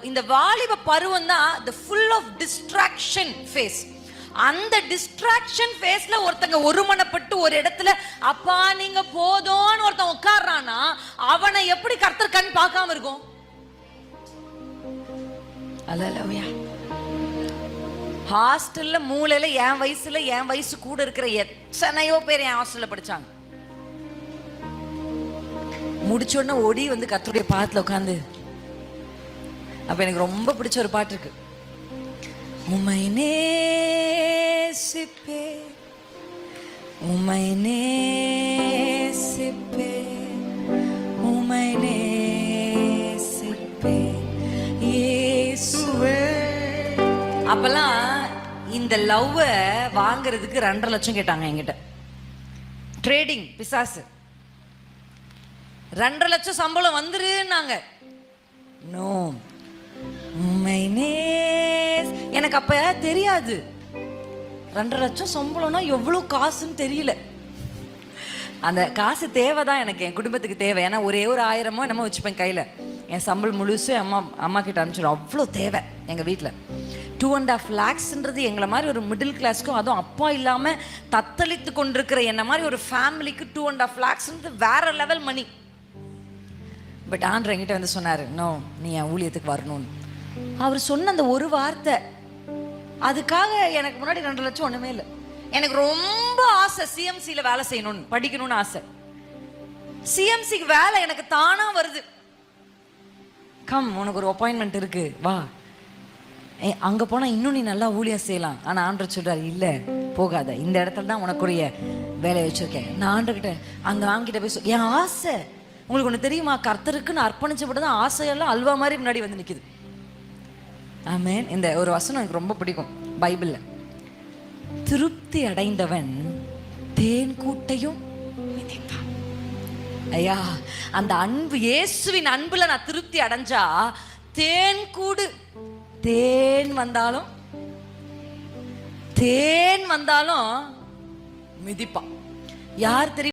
இந்த வாலிப பருவம் தான் the full of distraction phase. அந்த டிஸ்ட்ராக்ஷன் ஃபேஸ்ல ஒருத்தங்க ஒருமனப்பட்டு ஒரு இடத்துல அப்பா நீங்க போதும்னு ஒருத்தன் உட்கார்றானா அவனை எப்படி கர்த்தர் கண் பார்க்காம இருக்கும்? அல்லேலூயா. ஹாஸ்டல்ல மூலையில என் வயசு கூட இருக்கிற எத்தனையோ பேர் என் ஹாஸ்டல்ல படிச்சாங்க. முடிச்ச உடனே ஓடி வந்து கர்த்தருடைய பாதத்துல உட்கார்ந்து, அப்ப எனக்கு ரொம்ப பிடிச்ச ஒரு பாட்டு இருக்கு. உம்மை நேசிப்பே உம்மை நேசிப்பே உம்மை நேசிப்பே இயேசுவே. அப்பெல்லாம் இந்த லவ்வை வாங்குறதுக்கு 2.5 லட்சம் கேட்டாங்க என்கிட்ட. ட்ரேடிங் பிசாசு. 2.5 லட்சம் சம்பளம் வந்துருன்னாங்க. நோ, உம்மை எனக்கு அப்ப தெரியாது 2.5 லட்சம் சம்பளம்னா எவ்வளவு காசுன்னு தெரியல. அந்த காசு தேவைதான் எனக்கு, என் குடும்பத்துக்கு தேவை. ஏன்னா ஒரே ஒரு 1000 என்னமோ வச்சுப்பேன் கையில. என் சம்பளம் முழுசு அம்மா கிட்ட அனுப்பிச்சிடும். அவ்வளோ தேவை எங்க வீட்டில். 2.5 lakhsன்றது எங்களை மாதிரி ஒரு மிடில் கிளாஸ்க்கும், அதுவும் அப்பா இல்லாம தத்தளித்து கொண்டிருக்கிற என்ன மாதிரி ஒரு ஃபேமிலிக்கு 2.5 lakhsன்றது வேற லெவல் மணி. பட் ஆண்டவர் என்கிட்ட வந்து சொன்னாரு, நோ நீ என் ஊழியத்துக்கு வரணும்னு. அவர் சொன்ன அந்த ஒரு வார்த்தை, அதுக்காக எனக்கு முன்னாடி 2 லட்சம் ஒண்ணுமே இல்லை. எனக்கு ரொம்ப ஆசை சிஎம்சியில வேலை செய்யணும்னு, படிக்கணும்னு ஆசை. சிஎம்சிக்கு வேலை எனக்கு தானா வருது. கம், உனக்கு ஒரு அப்பாயின்மெண்ட் இருக்கு, வா. அங்க போனா இன்னும் நீ நல்லா ஊழியம் செய்யலாம். ஆனா ஆண்டவர் சொல்றாரு, இல்ல போகாத, இந்த இடத்துல தான் உனக்குரிய வேலையை வச்சிருக்கேன். நான் ஆண்டர்கிட்ட அங்க வாங்கிட்ட போய் என் ஆசை. உங்களுக்கு ஒண்ணு தெரியுமா, கர்த்தருக்குன்னு அர்ப்பணிச்சப்பட்டுதான் ஆசையெல்லாம் அல்வா மாதிரி முன்னாடி வந்து நிக்குது. ஆமென். இந்த ஒரு வசனம் எனக்கு ரொம்ப பிடிக்கும் பைபிள்ல. திருப்தி அடைந்தவன் தேன் கூட்டையும் மிதிப்பான். ஐயா, அந்த அன்பு, இயேசுவின் அன்புல நான் திருப்தி அடைஞ்சா தேன் கூடு, தேன் வந்தாலும் மிதிப்பான். யார் தெரியும்?